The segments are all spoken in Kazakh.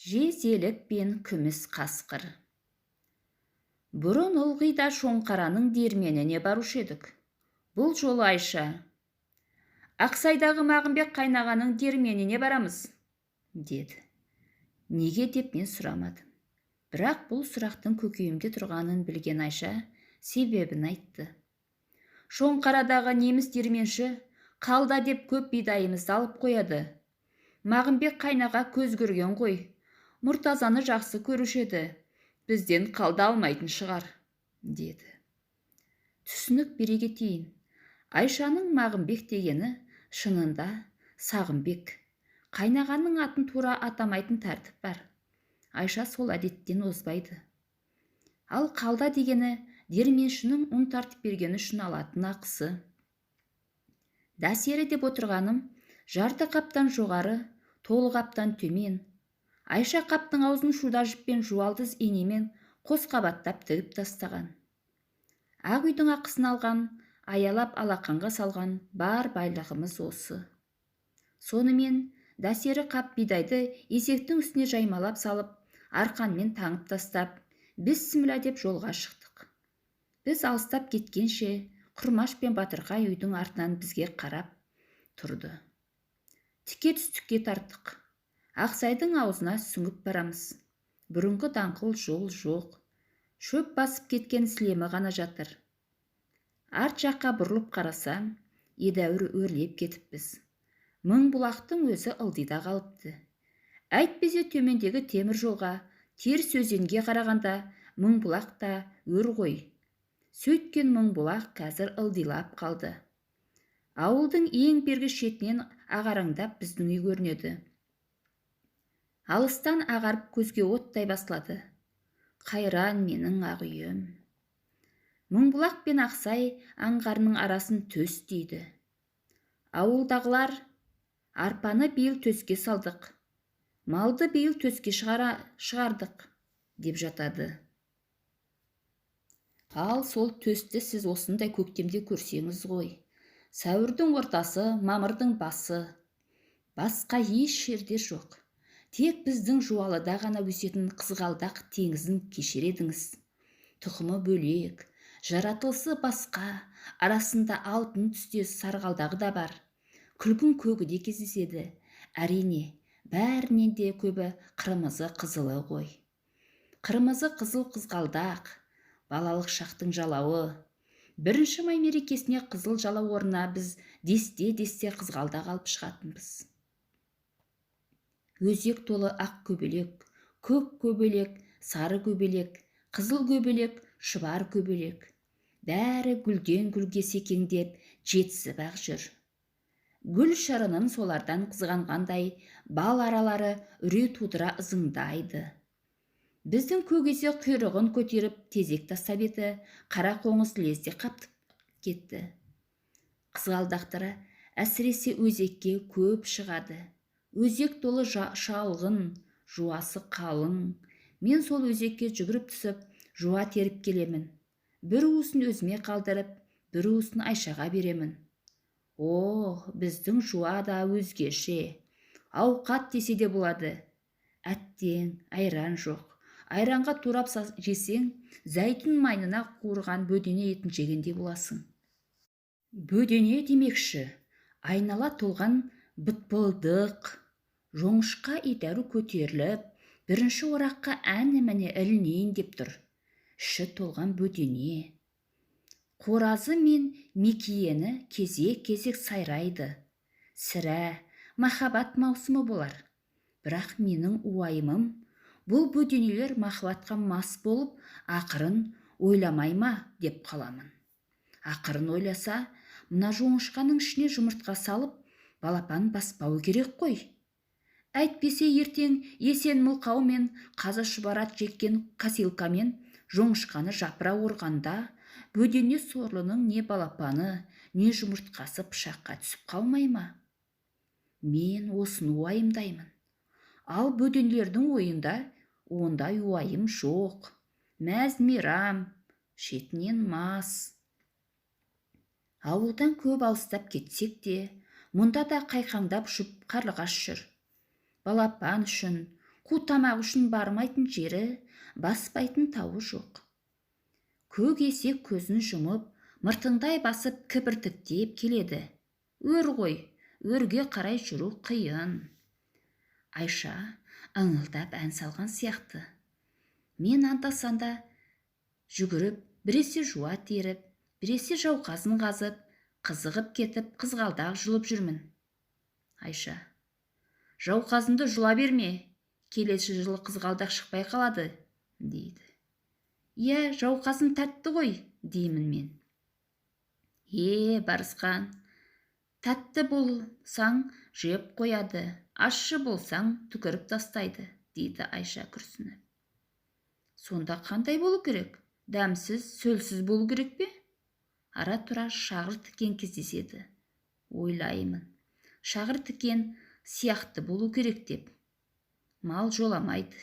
Жезелік пен күміс қасқыр. Бұрын ылғи да Шоңқараның диірменіне барушы едік. Бұл жолы Айша: «Ақсайдағы Мағымбек қайнағаның диірменіне барамыз», деді. Неге деп мен сұрамадым. Бірақ бұл сұрақтың көкейімде тұрғанын білген Айша себебін айтты. Шоңқарадағы неміс диірменші қалда деп көп бидайымызды алып қояды. Мағымбек қайнаға көз көрген ғой. Мұртазаны жақсы көруші еді. Бізден қалда алмайтын шығар, деді. Түсінік бере кетейін. Айшаның Мағымбек дегені шынында Сағымбек. Қайнағаның атын тура атамайтын тәртіп бар. Айша сол әдеттен озбайды. Ал қалда дегені диірменшінің ұн тартып бергені үшін алатын ақысы. Дәсері деп отырғаным жарты қаптан жоғары, толы қаптан төмен. Айша қаптың аузын шуда жіппен жуалдыз инемен қос қабаттап тігіп тастаған. Ақ үйдің ақысын алған, аялап алақанға салған бар байлығымыз осы. Сонымен дәсері қап бидайды есектің үстіне жаймалап салып, арқанмен таңып тастап, бісміллә деп жолға шықтық. Біз алыстап кеткенше, Құрмаш пен Батырқай үйдің артынан бізге қарап тұрды. Тіке түстікке тарттық. Ақсайдың аузына сүңгіп барамыз. Бұрынғы даңғыл жол жоқ. Шөп басып кеткен сілемі ғана жатыр. Арт жаққа бұрылып қарасам, едәуір өрлеп кетіппіз. Мың бұлақтың өзі ылдида қалыпты. Әйтпесе төмендегі темір жолға, теріс өзенге қарағанда мың бұлақ та өр ғой. Сөйткен мың бұлақ қазір ылдилап қалды. Ауылдың ең бергі шетінен ағараңдап біздің үй көрінеді. Алыстан ағарып көзге оттай басылады. Қайран менің ақ үйім. Мыңбұлақ пен Ақсай аңғарының арасын төс дейді. Ауылдағылар: «Арпаны биыл төске салдық, малды биыл төске шығардық», деп жатады. Ал сол төсті сіз осындай көктемде көрсеңіз ғой. Сәуірдің ортасы, мамырдың басы. Басқа еш жерде жоқ. Тек біздің Жуалыда ғана өсетін қызғалдақ теңізін кешер едіңіз. Тұқымы бөлек, жаратылысы басқа, арасында алтын түстес сарғалдағы да бар. Күлгін көгі де кездеседі. Әрине, бәрінен де көбі қырмызы қызылы ғой. Қырмызы қызыл қызғалдақ, балалық шақтың жалауы. 1 май мерекесіне қызыл жалау орнына біз десте қызғалдақ алып шығатынбыз. Өзек толы ақ көбелек, көк көбелек, сары көбелек, қызыл көбелек, шұбар көбелек. Бәрі гүлден гүлге секеңдеп, жетісіп ақ жүр. Гүл шырынын солардан қызғанғандай, бал аралары үрей тудыра ызыңдайды. Біздің көгезе құйрығын көтеріп тезек тастап еді, қара қоңыз лезде қаптып кетті. Қызғалдақтары әсіресе өзекке көп шығады. Өзек толы шалғын, жуасы қалың. Мен сол өзекке жүгіріп түсіп, жуа теріп келемін. Бір уысын өзіме қалдырып, бір уысын Айшаға беремін. Біздің жуа да өзгеше. Ауқат десе де болады. Әттең, айран жоқ. Айранға турап жесең, зәйтүн майнына қуырған бөдене етін жегенде боласың. Бөдене демекші, айнала толған бытпылдық. Жоңышқа идәру көтеріліп, бірінші ораққа әні-міне ілінейін деп тұр. Іші толған бөдене. Қоразы мен мекиені кезек-кезек сайрайды. Сірә, махаббат маусымы болар. Бірақ менің уайымым, бұл бөденелер махаббатқа мас болып, ақырын ойламай ма деп қаламын. Ақырын ойласа, мына жоңышқаның ішіне жұмыртқа салып, балапан баспау керек қой. Әйтпесе ертең есен мылқау мен қазы шұбарат жеккен косилкамен жоңышқаны жапыра орғанда, бөдене сорлының не балапаны, не жұмыртқасы пышаққа түсіп қалмай ма? Мен осыны уайымдаймын. Ал бөденелердің ойында ондай уайым жоқ. Мәз-мейрам, шетінен мас. Ауылдан көп алыстап кетсек те, мұнда да қайқаңдап ұшып қарлығаш жүр. Балапан үшін, қу тамақ үшін бармайтын жері, баспайтын тауы жоқ. Көк есек көзін жұмып, мыртыңдай басып кібіртіктеп келеді. Өр ғой, өрге қарай жүру қиын. Айша ыңылдап ән салған сияқты. Мен анда-санда жүгіріп, біресе жуа теріп, біресе жауқазын қазып, қызығып кетіп, қызғалдақ жұлып жүрмін. Айша: жауқазынды жұла берме, келесі жылы қызғалдақ шықпай қалады, дейді. Иә, жауқазын тәтті ғой, деймін мен. Барысқан, тәтті болсаң жеп қояды, ащы болсаң түкіріп тастайды, дейді Айша күрсініп. Сонда қандай болу керек? Дәмсіз, сөлсіз болу керек пе? Ара-тұра шағыр тікен кездеседі. Ойлаймын, шағыр тікен сияқты болу керек деп. Мал жоламайды,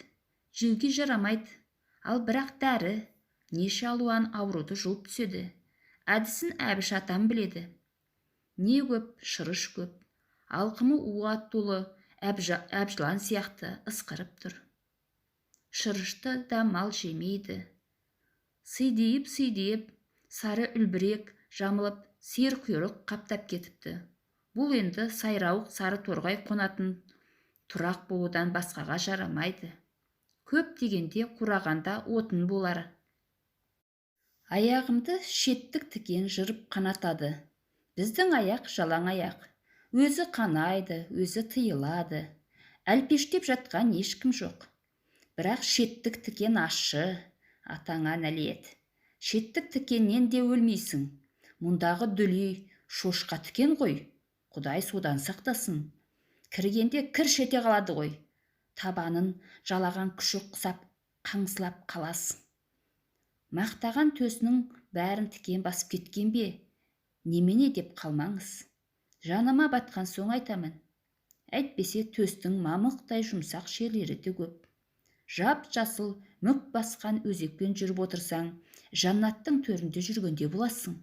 жеуге жарамайды, ал бірақ дәрі, неше алуан ауруды жұлып түседі. Әдісін Әбіш атам біледі. Не көп, шырыш көп, алқымы уға толы әбжылан сияқты ысқырып тұр. Шырышты да мал жемейді. Сидейіп, сары үлбірек жамылып, сиыр құйрық қаптап кетіпті. Бұл енді сайрауық сары торғай қонатын тұрақ болудан басқаға жарамайды. Көп дегенде қурағанда отын болар. Аяғымды шеттік тікен жырып қанатады. Біздің аяқ жалаң аяқ. Өзі қанайды, өзі тыйылады. Әлпештеп жатқан ешкім жоқ. Бірақ шеттік тікен ашы, атаңа нәлет. Шеттік тікеннен де өлмейсің. Мұндағы дүлей шошқа тікен ғой. Құдай содан сақтасын. Кіргенде кір шете қалады ғой. Табанын жалаған күші құсап, қаңсылап қаласың. Мақтаған төсінің бәрін тікен басып кеткен бе? Немене деп қалмаңыз. Жаныма батқан соң айтамын. Әйтпесе төстің мамықтай жұмсақ жерлері де көп. Жап-жасыл мүк басқан өзекпен жүріп отырсаң, жаннаттың төрінде жүргенде боласың.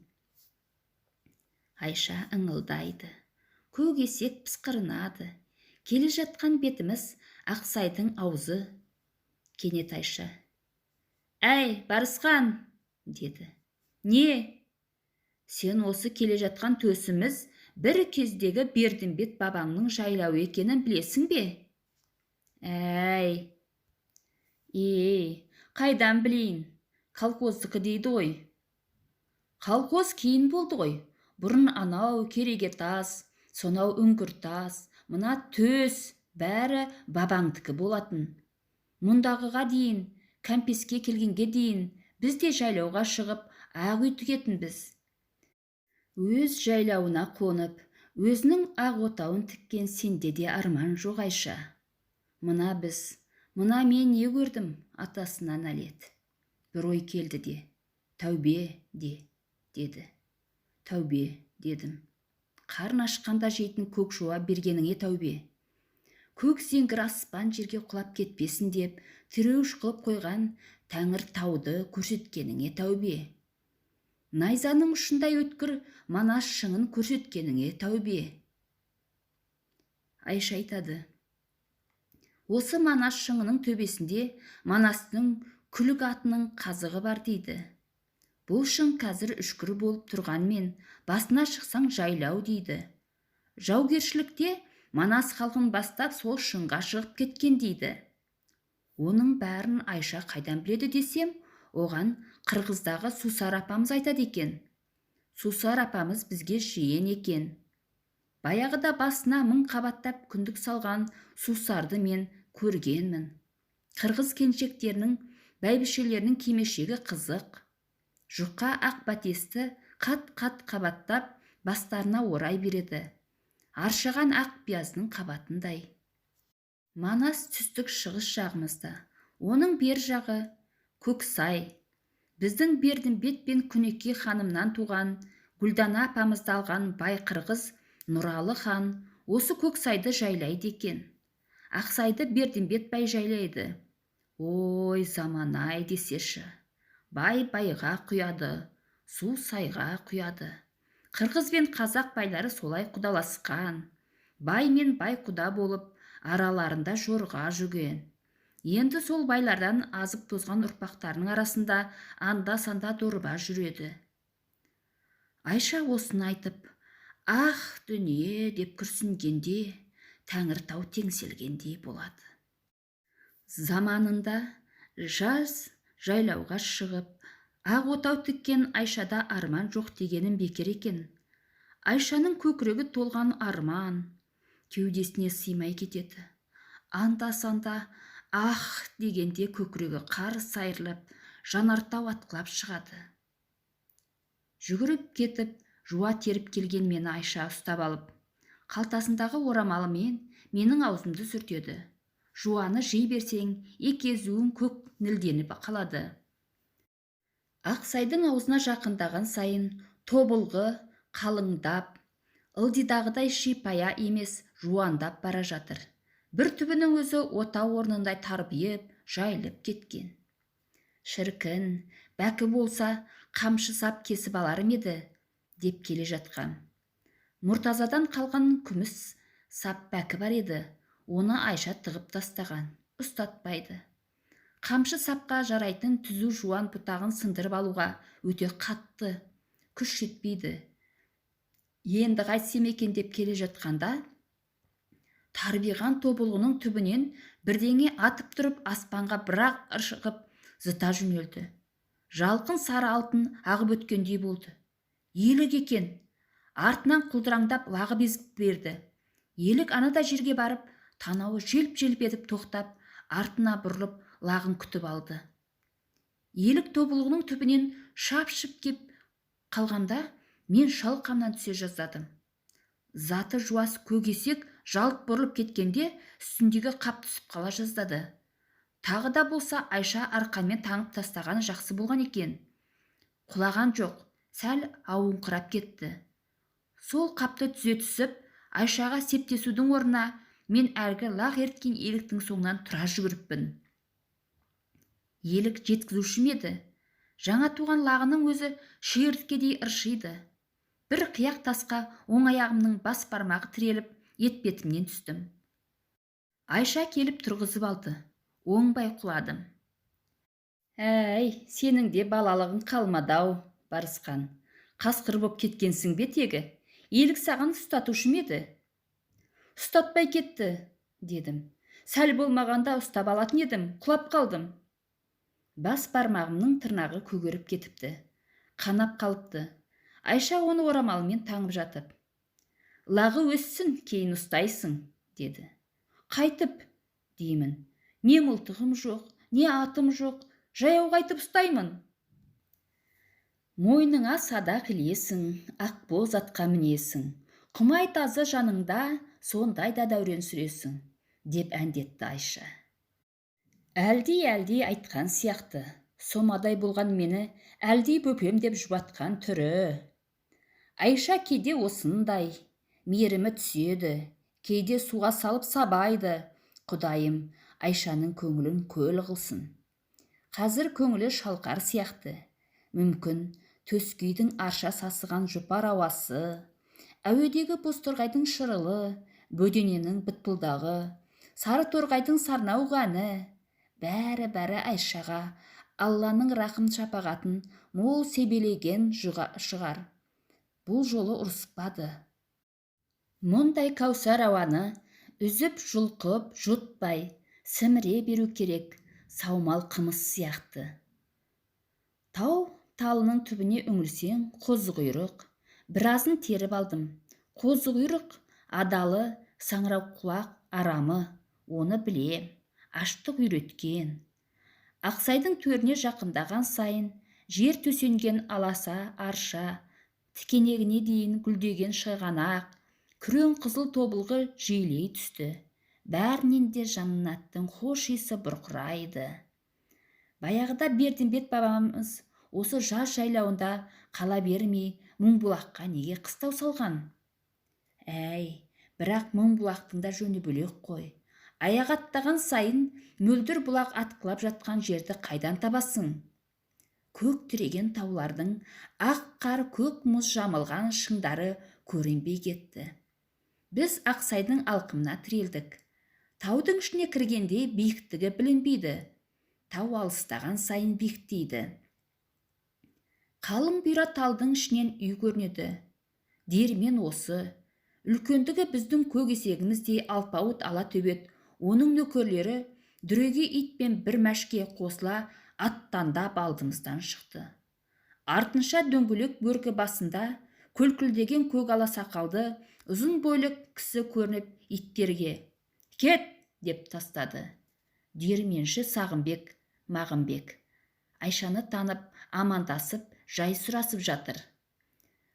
Айша ыңылдайды. Көк есек пысқырынады. Келе жатқан бетіміз Ақсайдың аузы. Кенет Айша: әй, Барысқан, деді. Не? Сен осы келе жатқан төсіміз бір кездегі Бердімбет бабаңның жайлауы екенін білесің бе? Әй, қайдан білейін? Колхоздікі дейді ғой. Колхоз кейін болды ғой. Бұрын анау кереге тас, сонау үңгір тас, мына төс бәрі бабаңдікі болатын. Мұндағыға дейін, кәмпеске келгенге дейін біз де жайлауға шығып, ақ үй тігетінбіз. Өз жайлауына қонып, өзінің ақ отауын тіккен сенде де арман жоқ, Айша. Мына мен не көрдім, атасына нәлет. Бір ой келді де, тәубе деді. Тәубе, дедім. Қарн ашқанда жейтін көк шуа бергеніңе тәубе. Көк зеңгір аспан жерге құлап кетпесін деп, тіреуіш қылып қойған Тәңір тауды көрсеткеніңе тәубе. Найзаның ұшындай өткір Манас шыңын көрсеткеніңе тәубе. Айша айтады: осы Манас шыңының төбесінде Манастың күлік атының қазығы бар дейді. Бұл шың қазір үшкір болып тұрғанмен, басына шықсаң жайлау дейді. Жаугершілікте Манас халқын бастап сол шыңға шығып кеткен дейді. Оның бәрін Айша қайдан біледі десем, оған Қырғыздағы Сусар апамыз айтады екен. Сусар апамыз бізге жиен екен. Баяғыда басына 1000 қабаттап күндік салған Сусарды мен көргенмін. Қырғыз келіншектерінің, бәйбішелерінің кимешегі қызық. Жұқа ақ батесті қат-қат қабаттап бастарына орай береді. Аршаған ақ пияздың қабатындай. Манас түстік шығыс жағымызда. Оның бер жағы Көксай. Біздің Бердімбет пен Күнеке ханымнан туған, Гүлдана апамызды алған бай қырғыз Нұралы хан осы Көксайды жайлайды екен. Ақсайды Бердімбет бай жайлайды. Ой, заман-ай десеші. Бай байға құяды, су сайға құяды. Қырғыз бен қазақ байлары солай құдаласқан. Бай мен бай құда болып, араларында жорға жүген. Енді сол байлардан азып тозған ұрпақтарының арасында анда-санда дорба жүреді. Айша осыны айтып, ах дүние деп күрсінгенде, Тәңіртау теңселгендей болады. Заманында жаз жайлауға шығып, ақ отау тіккен Айшада арман жоқ дегенім бекер екен. Айшаның көкірегі толған арман кеудесіне сыймай кетеді. Анда-санда ах дегенде көкірегі қарс айырылып, жанартау атқылап шығады. Жүгіріп кетіп, жуа теріп келген мені Айша ұстап алып, қалтасындағы орамалымен менің аузымды сүртеді. Жуаны жей берсең, екезуің көк нілденіп қалады. Ақсайдың аузына жақындаған сайын тобылғы қалыңдап, ылдидағыдай шипая емес жуандап бара жатыр. Бір түбінің өзі отау орнындай тарбиып, жайылып кеткен. Шіркін, бәкі болса қамшы сап кесіп аларым еді, деп келе жатқан. Мұртазадан қалған күміс сап бәкі бар еді, оны Айша тығып тастаған, ұстатпайды. Қамшы сапқа жарайтын түзу жуан бұтағын сындырып алуға өте қатты, күш жетпейді. Енді қайтсем екен деп келе жатқанда, тарбиған тобылғының түбінен бірдеңе атып тұрып аспанға бірақ ыршығып зыта жөнелді. Жалқын сары алтын ағып өткендей болды. Елік екен. Артынан құлдыраңдап лағы безіп берді. Елік анада жерге барып, танауы желп-желп етіп тоқтап, артына бұрылып лағын күтіп алды. Елік тобылғының түбінен шапшып кеп қалғанда, мен шалқамнан түсе жаздадым. Заты жуас көгесек жалт бұрылып кеткенде үстіндегі қап түсіп қала жаздады. Тағы да болса Айша арқанмен таңып тастаған жақсы болған екен. Құлаған жоқ, сәл ауыңқырап кетті. Сол қапты түзе түсіп, Айшаға септесудің орнына мен әлгі лақ ерткен еліктің соңынан тұра жүгіріппін. Елік жеткізуші еді. Жаңа туған лағының өзі шиырткедей ыршиды. Бір қияқ тасқа оң аяғымның бас бармағы тіреліп, етбетімнен түстім. Айша келіп тұрғызып алды. Оңбай құладым. Әй, сенің де балалығың қалмады-ау, Барысқан. Қасқыр боп кеткенсің бе тегі? Елік саған ұстатушы ме еді? Ұстатпай кетті, дедім. Сәл болмағанда ұстап алатын едім, құлап қалдым. Бас бармағымның тырнағы көгеріп кетіпті. Қанап қалыпты. Айша оны орамалымен таңып жатып. Лағы өссін, кейін ұстайсың, деді. Қайтып, деймін. Не мылтығым жоқ, не атым жоқ, жаяу қайтып ұстаймын. Мойныңа садақ ілесің, ақбоз атқа мінесің. Құмай тазы жаныңда, сондайда дәурен сүресің, деп әндетті Айша. Әлдей айтқан сияқты, сомадай болған мені әлдей бөпем деп жұбатқан түрі. Айша кейде осындай, мерімі түседі, кейде суға салып сабайды. Құдайым, Айшаның көңілін көл қылсын. Қазір көңілі шалқар сияқты. Мүмкін төскейдің арша сасыған жұпар ауасы, әуедегі бозторғайдың шырылы, бөдененің бытпылдағы, сары торғайдың сарнау ғаны, бәрі Айшаға Алланың рақым шапағатын мол себелеген шығар. Бұл жолы ұрыспады. Мұндай кәусар ауаны үзіп жұлқып жұтпай, сіміре беру керек, саумал қымыз сияқты. Тау талының түбіне үңілсең, қозықұйрық. Біразын теріп алдым. Қозықұйрық адалы, саңырау құлақ арамы, оны білем, аштық үйреткен. Ақсайдың төріне жақындаған сайын, жер төсенген аласа арша, тікенегіне дейін гүлдеген шығанақ, күрең қызыл тобылғы жиілей түсті. Бәрінен де жаннаттың хош иісі бұрқырайды. Баяғыда Бердімбет бабамыз осы жаз жайлауында қала бермей Мыңбұлаққа неге қыстау салған? Әй, бірақ Мыңбұлақтың да жөні бөлек қой. Аяқ аттаған сайын мөлдір бұлақ атқылап жатқан жерді қайдан табасың? Көк тіреген таулардың ақ қар көк мұз жамылған шыңдары көрінбей кетті. Біз Ақсайдың алқымына тірелдік. Таудың ішіне кіргенде биіктігі білінбейді. Тау алыстаған сайын биіктейді. Қалың бұйра талдың ішінен үй көрінеді. Диірмен осы. Үлкендігі біздің көкесегіміздей алпауыт ала төбет, оның нөкерлері дүреге ит пен бір мәшке қосыла аттандап алдымыздан шықты. Артынша дөңгелек бөркі басында көлкілдеген көк ала сақалды ұзын бойлы кісі көрініп иттерге «Кет!» деп тастады. Диірменші Сағымбек, Мағымбек. Айшаны танып, амандасып, жай сұрасып жатыр.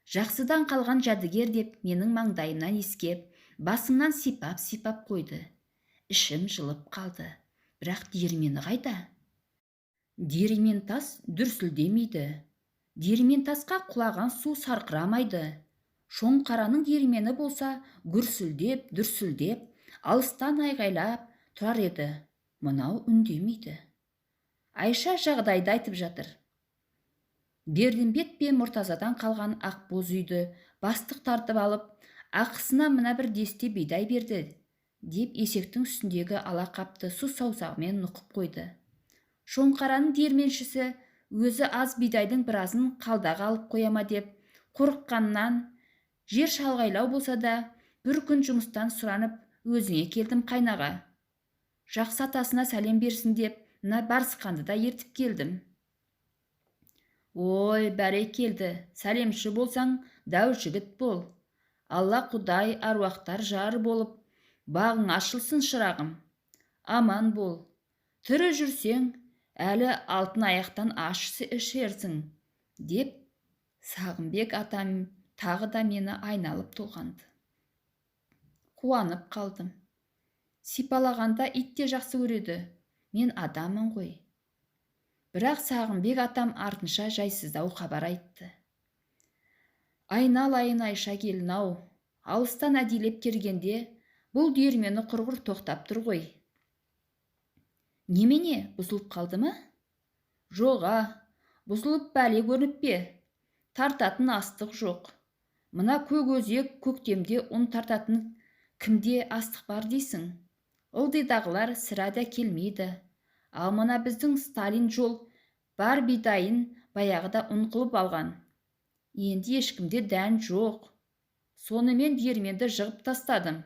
Жақсыдан қалған жәдігер деп менің маңдайымнан иіскеп, басымнан сипап қойды. Ішім жылып қалды. Бірақ диірмені қайда? Диірмен тас дүрсілдемейді. Диірмен тасқа құлаған су сарқырамайды. Шоңқараның диірмені болса гүрсілдеп, дүрсілдеп, алыстан айғайлап тұрар еді. Мынау үндемейді. Айша жағдайды айтып жатыр. Бердімбет пен Мұртазадан қалған ақбоз үйді бастық тартып алып, ақысына мына бір десте бидай берді, деп есектің үстіндегі ала қапты су саусағымен нұқып қойды. Шоңқараның диірменшісі өзі аз бидайдың біразын қалдаға алып қояма деп қорыққаннан, жер шалғайлау болса да, бір күн жұмыстан сұранып, өзіңе келдім қайнаға. Жақсы атасына сәлем берсін деп, мына барысқанды да ертіп келдім. Ой, бәрекелді, сәлемші болсаң, дәу жігіт бол. Алла Құдай аруақтар жары болып, бағың ашылсын шырағым. Аман бол. Тірі жүрсең, әлі алтын аяқтан аш ішерсің, деп Сағымбек атам тағы да мені айналып толғанды. Қуанып қалдым. Сипалағанда ит те жақсы көреді. Мен адамын ғой. Бірақ Сағымбек атам артынша жайсыздау хабар айтты. Айналайын Айша келін-ау, алыстан әдейлеп кергенде, бұл диірмені құрғыр тоқтап тұр ғой. Немене, бұзылып қалды ма? Жоға, бұзылып бәле көрініп пе? Тартатын астық жоқ. Мына көк өзек көктемде ұн тартатын кімде астық бар дейсің? Ылдидағылар сірә да келмейді. Ал мына біздің Сталин жол бар бидайын баяғыда ұн қылып алған. Енді ешкімде дән жоқ. Сонымен диірменді жығып тастадым.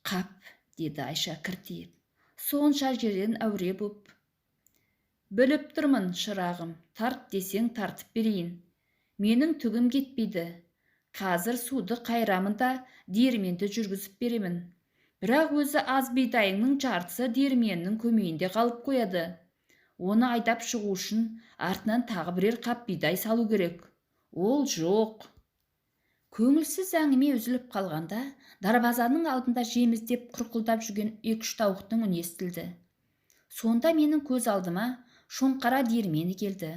Қап, деді Айша кіртиіп. Сонша жерден әуре боп. Біліп тұрмын, шырағым, тарт десең тартып берейін. Менің түгім кетпейді. Қазір суды қайрамын да диірменді жүргізіп беремін. Бірақ өзі аз бидайыңның жартысы диірменнің көмейінде қалып қояды. Оны айдап шығу үшін артынан тағы бірер қап бидай салу керек. Ол жоқ. Көңілсіз әңгіме үзіліп қалғанда, дарбазаның алдында жеміздеп құрқылдап жүрген 2-3 тауықтың үні естілді. Сонда менің көз алдыма Шоңқара диірмені келді.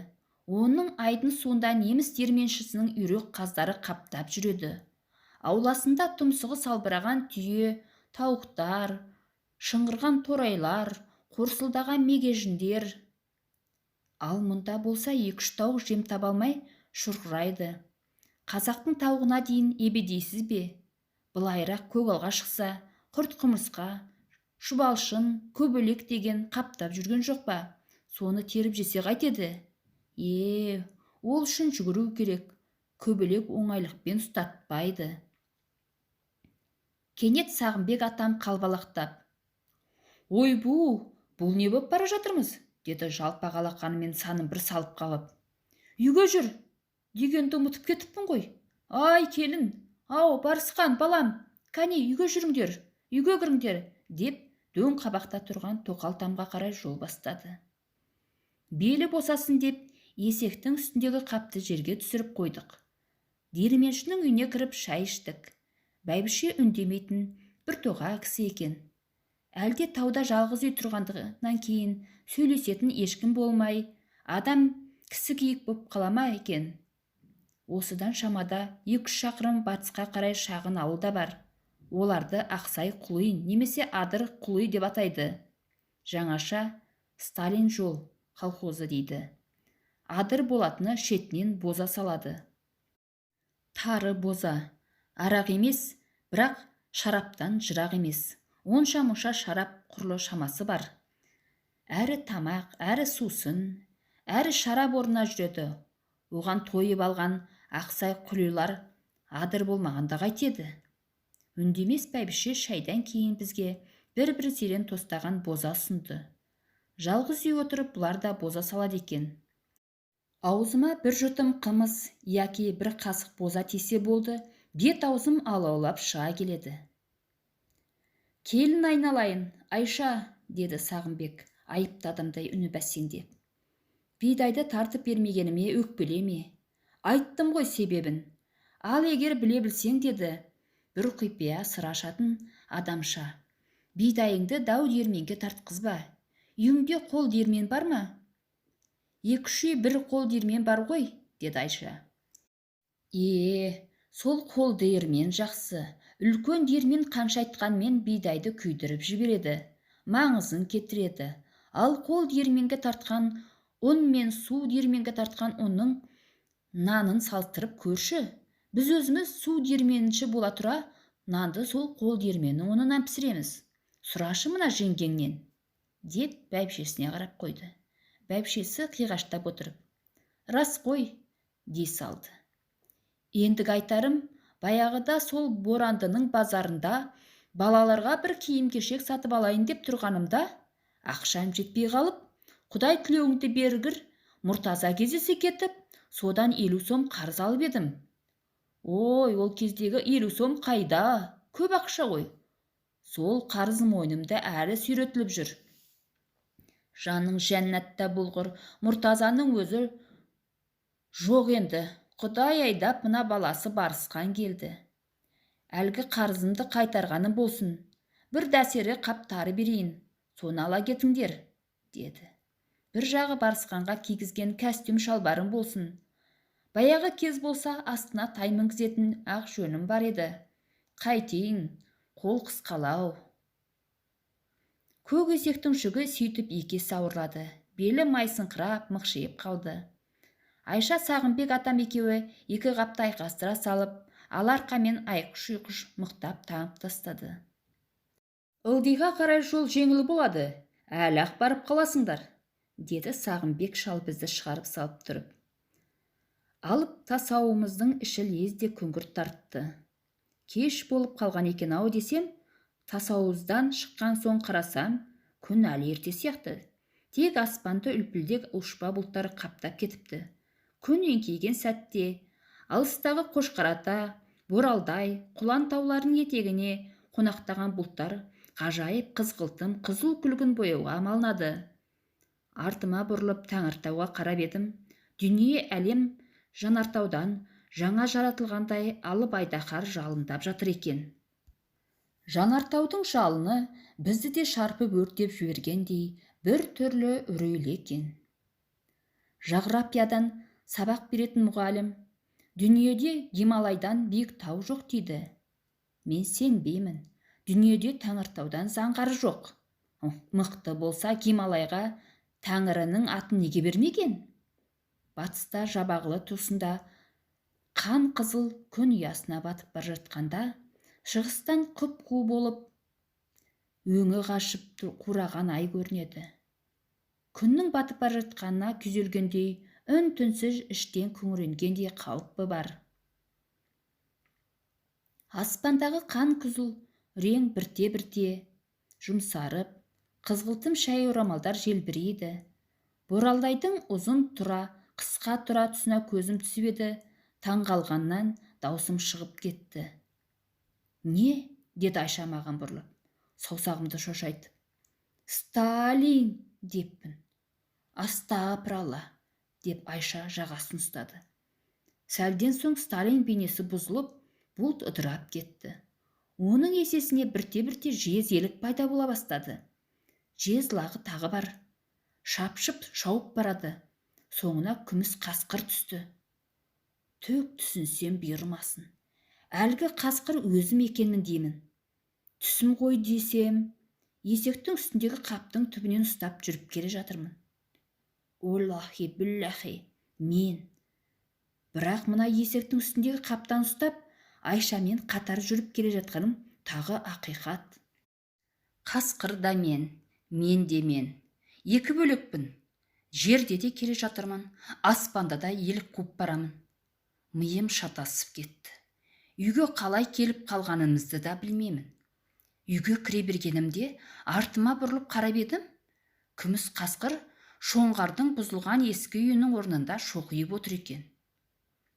Оның айдың суында неміс диірменшісінің үйрек қаздары қаптап жүреді. Ауласында тұмсығы салбыраған түйе, тауықтар, шыңғырған торайлар, қорсылдаған мегежіндер. Ал мұнда болса 2-3 тауық жем таба алмай шұрқырайды. Қазақтың тауығына дейін ебедейсіз бе? Былайырақ көгалға шықса, құрт-құмырсқа, шұбалшын, көбелек деген қаптап жүрген жоқ па? Соны теріп жесе қайтеді? Ол үшін жүгіру керек. Көбелек оңайлықпен ұстатпайды. Кенет Сағымбек атам қалбалақтап. Ойбу, бұл не боп бара жатырмыз? Деді жалпақ алақанымен санын бір салып қалып. Үйге жүр, дегенді ұмытып кетіппін ғой. Ай, келін, ау, барысқан, балам, кәне үйге жүріңдер, үйге кіріңдер, деп дөң қабақта тұрған тоқал тамға қарай жол бастады. Белі босасын деп, есектің үстіндегі қапты жерге түсіріп қойдық. Диірменшінің үйіне кіріп шай іштік. Бәйбіше үндемейтін бір тоға кісі екен. Әлде тауда жалғыз үй тұрғандығынан кейін сөйлесетін ешкім болмай, адам кісі киік боп қалама екен. Осыдан шамада 2-3 шақырым батысқа қарай шағын ауылда бар. Оларды Ақсай Құлый немесе Адыр Құлый деп атайды. Жаңаша Сталин жол колхозы дейді. Адыр болатыны шетінен боза салады. Тары боза, арақ емес, бірақ шараптан жырақ емес. онша-мұнша шарап құрлы шамасы бар. Әрі тамақ, әрі сусын, әрі шарап орнына жүреді. Оған тойып алған ақсай құлилар адыр болмағанда қайтеді. Үндемес бәйбіше шайдан кейін бізге бір-бір зерен тостаған боза ұсынды. Жалғыз үй отырып бұлар да боза салады екен. Аузыма бір жұтым қымыз яки бір қасық боза тисе болды, бет аузым алаулап шыға келеді. Келін айналайын, Айша, деді Сағымбек, айыпты адамдай үні бәсеңдеп. Бидайды тартып бермегеніме өкпелеме. Айттым ғой себебін. Ал егер біле білсең, деді, бір құпия сыр ашатын адамша. Бидайыңды дау диірменге тартқызба. Үйіңде қол диірмен бар ма? 2-3 үй бір қол диірмен бар ғой, деді Айша. Сол қол диірмен жақсы. Үлкен диірмен қанша айтқанмен бидайды күйдіріп жібереді, маңызын кетіреді. Ал қол диірменге тартқан ұн мен су диірменге тартқан ұнның нанын салыстырып көрші. Біз өзіміз су диірменші бола тұра, нанды сол қол диірменнің ұнынан пісіреміз. Сұрашы мына жеңгеңнен, деп бәйбішесіне қарап қойды. Бәйбішесі қиғаштап отырып, рас қой, дей салды. Ендігі айтарым, баяғыда сол Борандының базарында балаларға бір киім-кешек сатып алайын деп тұрғанымда, ақшам жетпей қалып, Құдай тілеуіңді бергір, Мұртаза кездесе кетіп, содан 50 сом қарыз алып едім. Ой, ол кездегі 50 сом қайда? Көп ақша ғой. Сол қарыз мойнымда әрі сүйретіліп жүр. Жаның жәннатта болғыр, Мұртазаның өзі жоқ енді. Құдай айдап мына баласы барысқан келді. Әлгі қарызымды қайтарғаным болсын. Бір дәсері қаптары берейін, соны ала кетіңдер, деді. Бір жағы барысқанға кигізген костюм шалбарым болсын. Баяғы кез болса астына тай мінгізетін ақ жөнім бар еді. Қайтейін, қол қысқалау. Көк есектің жүгі сөйтіп екесі ауырлады. Белі майсыңқырап, мықшиып қалды. Айша Сағымбек атам екеуі 2 қапты айқастыра салып, аларқамен айқыш-ұйқыш мықтап таңып тастады. Ылдиға қарай жол жеңіл болады, әлі-ақ барып қаласыңдар, деді Сағымбек шал бізді шығарып салып тұрып. Алып тасауымыздың іші лезде күңгірт тартты. Кеш болып қалған екен-ау десем, тасауымыздан шыққан соң қарасам, күн әлі ерте сияқты. Тек аспанды үлпілдек ұшпа бұлттар қаптап кетіпті. Күн еңкейген сәтте, алыстағы Қошқарата, Боралдай, Құлан тауларының етегіне қонақтаған бұлттар ғажайып қызғылтым қызыл күлгін бояуға малынады. Артыма бұрылып Тәңіртауға қарап едім. Дүние әлем жанартаудан жаңа жаратылғандай алып айдаһар жалындап жатыр екен. Жанартаудың жалыны бізді де шарпып өртеп жібергендей бір түрлі үрейлі екен. Жағрапиядан сабақ беретін мұғалім, дүниеде Гималайдан биік тау жоқ дейді. Мен сенбеймін, дүниеде Тәңіртаудан заңғары жоқ. Мықты болса Гималайға Тәңірінің атын неге бермеген? Батыста жабағылы тұсында қан қызыл күн ұясына батып бар жатқанда, шығыстан құп-қу болып өңі қашып қураған ай көрінеді. Күннің батып бар жатқанына күйзелгендей, үн-түнсіз іштен күңіренгендей қалпы бар. Аспандағы қан күзіл рең бірте-бірте жұмсарып, қызғылтым шәй орамалдар желбірейді. Боралдайдың ұзын тұра, қысқа тұра тұсына көзім түсіп еді, таңғалғаннан даусым шығып кетті. Не? Деді Айша маған бұрылып, саусағымды шошайтып. Сталин, деппін. Астапыралла, деп Айша жағасын ұстады. Сәлден соң Сталин бейнесі бұзылып, бұлт ыдырап кетті. Оның есесіне бірте-бірте жез елік пайда бола бастады. Жез лағы тағы бар. Шапшып шауып барады. Соңына күміс қасқыр түсті. Төк түсінсем бұйырмасын. Әлгі қасқыр өзім екенмін деймін. Түсім ғой десем, есектің үстіндегі қаптың түбінен ұстап жүріп келе жатырмын. Оллахи биллахи, мен. Бірақ мына есектің үстіндегі қаптан ұстап, Айшамен қатар жүріп келе жатқаным тағы ақиқат. Қасқыр да мен де мен. Екі бөлекпін. Жерде де келе жатырмын, аспанда да елік қуып барамын. Миым шатасып кетті. Үйге қалай келіп қалғанымызды да білмеймін. Үйге кіре бергенімде артыма бұрылып қарап едім. Күміс қасқыр шоңғардың бұзылған ескі үйінің орнында шоқиып отыр екен.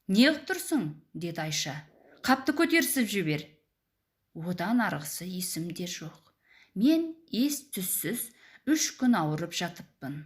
«Неғып тұрсың?» деді Айша. «Қапты көтерісіп жібер». Одан арғысы есімде жоқ. Мен ес-түссіз 3 күн ауырып жатыппын.